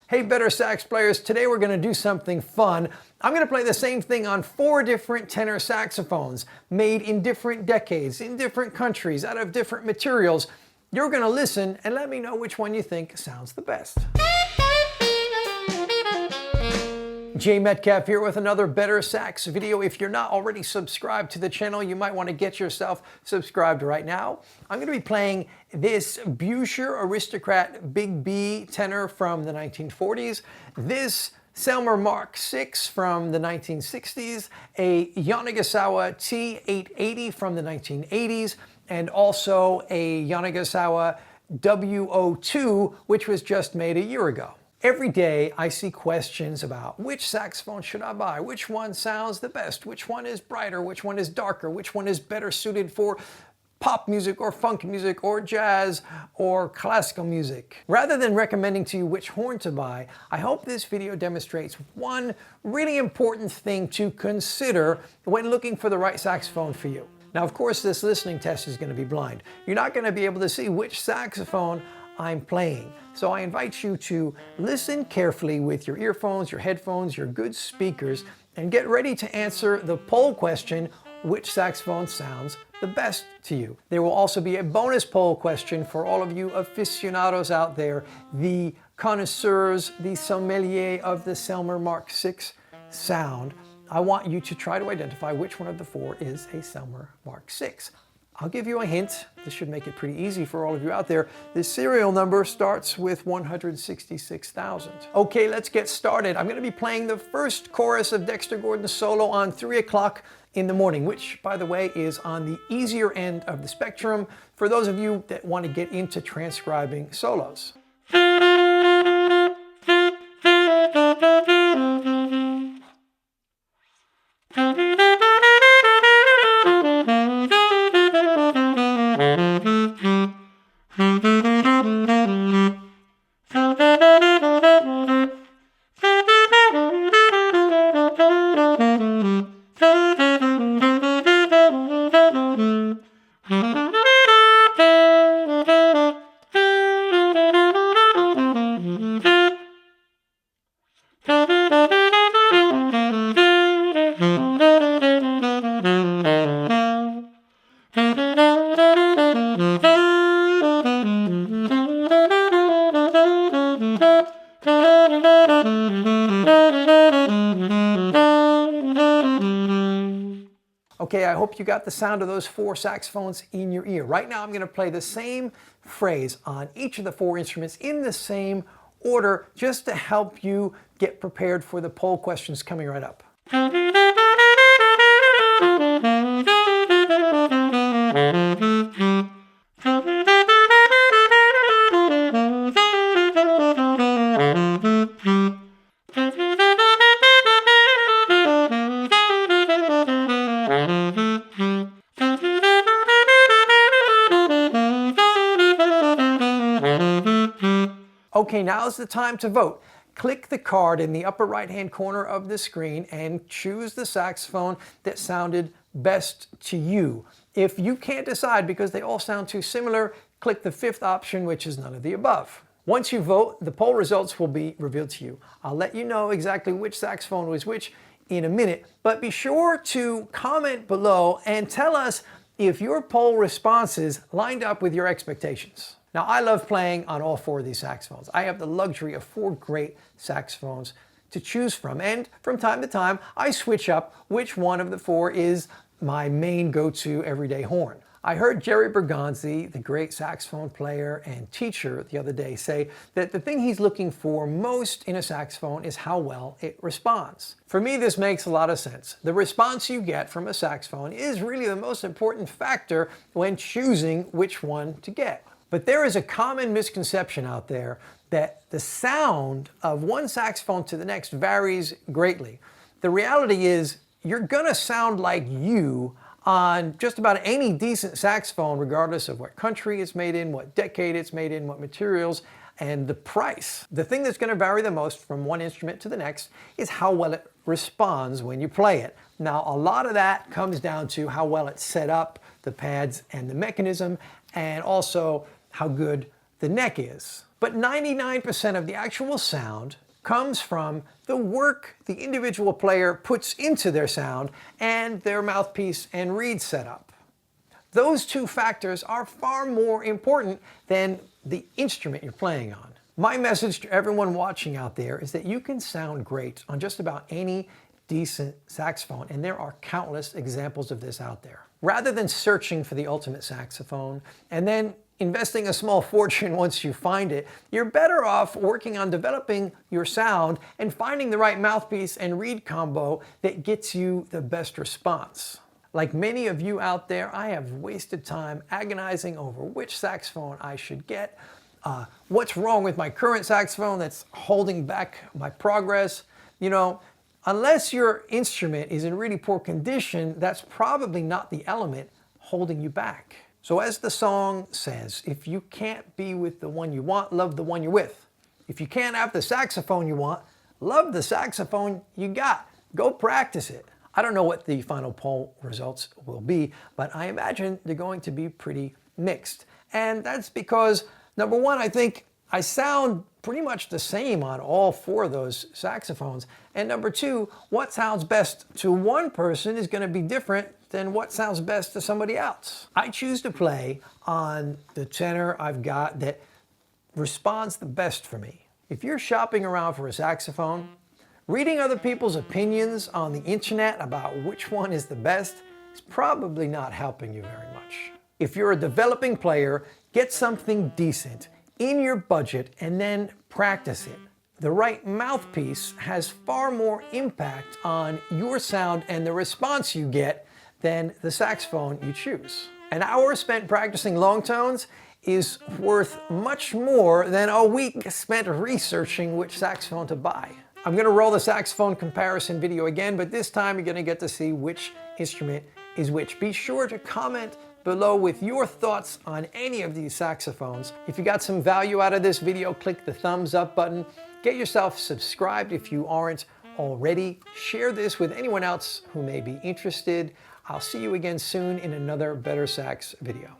Hey BetterSax players, today we're going to do something fun. I'm going to play the same thing on 4 different tenor saxophones, made in different decades, in different countries, out of different materials. You're going to listen and let me know which one you think sounds the best. Metcalf here with another BetterSax video. If you're not already subscribed to the channel, you might want to get yourself subscribed right now. I'm going to be playing this Buescher Aristocrat Big B tenor from the 1940s, this Selmer Mark VI from the 1960s, a Yanagisawa T880 from the 1980s, and also a Yanagisawa TWO2, which was just made a year ago. Every day I see questions about which saxophone should I buy, which one sounds the best, which one is brighter, which one is darker, which one is better suited for pop music or funk music or jazz or classical music. Rather than recommending to you which horn to buy, I hope this video demonstrates one really important thing to consider when looking for the right saxophone for you. Now, of course, this listening test is going to be blind. You're not going to be able to see which saxophone I'm playing. So I invite you to listen carefully with your earphones, your headphones, your good speakers, and get ready to answer the poll question, which saxophone sounds the best to you. There will also be a bonus poll question for all of you aficionados out there, the connoisseurs, the sommelier of the Selmer Mark VI sound. I want you to try to identify which one of the 4 is a Selmer Mark VI. I'll give you a hint. This should make it pretty easy for all of you out there. This serial number starts with 166,000. Okay, let's get started. I'm going to be playing the first chorus of Dexter Gordon's solo on 3 o'clock in the morning, which, by the way, is on the easier end of the spectrum for those of you that want to get into transcribing solos. Okay, I hope you got the sound of those 4 saxophones in your ear. Right now I'm going to play the same phrase on each of the 4 instruments in the same order, just to help you get prepared for the poll questions coming right up. Okay, now's the time to vote. Click the card in the upper right-hand corner of the screen and choose the saxophone that sounded best to you. If you can't decide because they all sound too similar, click the 5th option, which is none of the above. Once you vote, the poll results will be revealed to you. I'll let you know exactly which saxophone was which in a minute, but be sure to comment below and tell us if your poll responses lined up with your expectations. Now, I love playing on all 4 of these saxophones. I have the luxury of 4 great saxophones to choose from, and from time to time, I switch up which one of the 4 is my main go-to everyday horn. I heard Jerry Bergonzi, the great saxophone player and teacher, the other day say that the thing he's looking for most in a saxophone is how well it responds. For me, this makes a lot of sense. The response you get from a saxophone is really the most important factor when choosing which one to get. But there is a common misconception out there that the sound of one saxophone to the next varies greatly. The reality is you're gonna sound like you on just about any decent saxophone, regardless of what country it's made in, what decade it's made in, what materials, and the price. The thing that's gonna vary the most from one instrument to the next is how well it responds when you play it. Now, a lot of that comes down to how well it's set up, the pads and the mechanism, and also how good the neck is. But 99% of the actual sound comes from the work the individual player puts into their sound and their mouthpiece and reed setup. Those two factors are far more important than the instrument you're playing on. My message to everyone watching out there is that you can sound great on just about any decent saxophone, and there are countless examples of this out there. Rather than searching for the ultimate saxophone and then investing a small fortune once you find it, you're better off working on developing your sound and finding the right mouthpiece and reed combo that gets you the best response. Like many of you out there, I have wasted time agonizing over which saxophone I should get, what's wrong with my current saxophone that's holding back my progress. You know, unless your instrument is in really poor condition, that's probably not the element holding you back. So as the song says, if you can't be with the one you want, love the one you're with. If you can't have the saxophone you want, love the saxophone you got. Go practice it. I don't know what the final poll results will be, but I imagine they're going to be pretty mixed. And that's because, number one, I think I sound pretty much the same on all four of those saxophones. And number two, what sounds best to one person is going to be different than what sounds best to somebody else. I choose to play on the tenor I've got that responds the best for me. If you're shopping around for a saxophone, reading other people's opinions on the internet about which one is the best is probably not helping you very much. If you're a developing player, get something decent in your budget and then practice it. The right mouthpiece has far more impact on your sound and the response you get than the saxophone you choose. An hour spent practicing long tones is worth much more than a week spent researching which saxophone to buy. I'm going to roll the saxophone comparison video again, but this time you're going to get to see which instrument is which. Be sure to comment below with your thoughts on any of these saxophones. If you got some value out of this video, click the thumbs up button. Get yourself subscribed if you aren't already. Share this with anyone else who may be interested. I'll see you again soon in another BetterSax video.